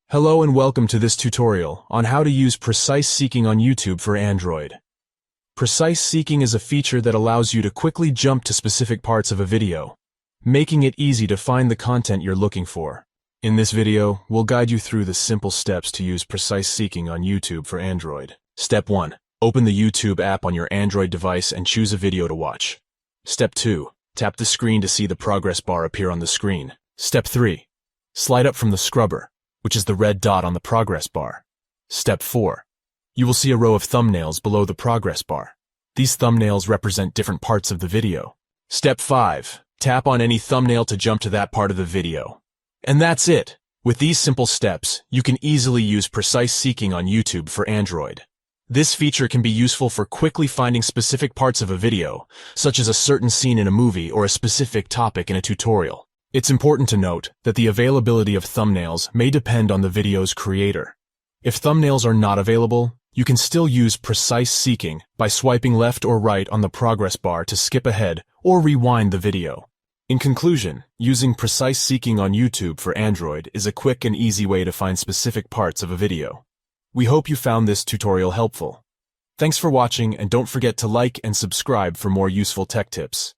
Hello and welcome to this tutorial on how to use precise seeking on YouTube for Android. Precise seeking is a feature that allows you to quickly jump to specific parts of a video, making it easy to find the content you're looking for. In this video, we'll guide you through the simple steps to use precise seeking on YouTube for Android. Step 1. Open the YouTube app on your Android device and choose a video to watch. Step 2. Tap the screen to see the progress bar appear on the screen. Step 3. Slide up from the scrubber, which is the red dot on the progress bar. Step 4. You will see a row of thumbnails below the progress bar. These thumbnails represent different parts of the video. Step 5. Tap on any thumbnail to jump to that part of the video. And that's it. With these simple steps, you can easily use precise seeking on YouTube for Android. This feature can be useful for quickly finding specific parts of a video, such as a certain scene in a movie or a specific topic in a tutorial. It's important to note that the availability of thumbnails may depend on the video's creator. If thumbnails are not available, you can still use precise seeking by swiping left or right on the progress bar to skip ahead or rewind the video. In conclusion, using precise seeking on YouTube for Android is a quick and easy way to find specific parts of a video. We hope you found this tutorial helpful. Thanks for watching, and don't forget to like and subscribe for more useful tech tips.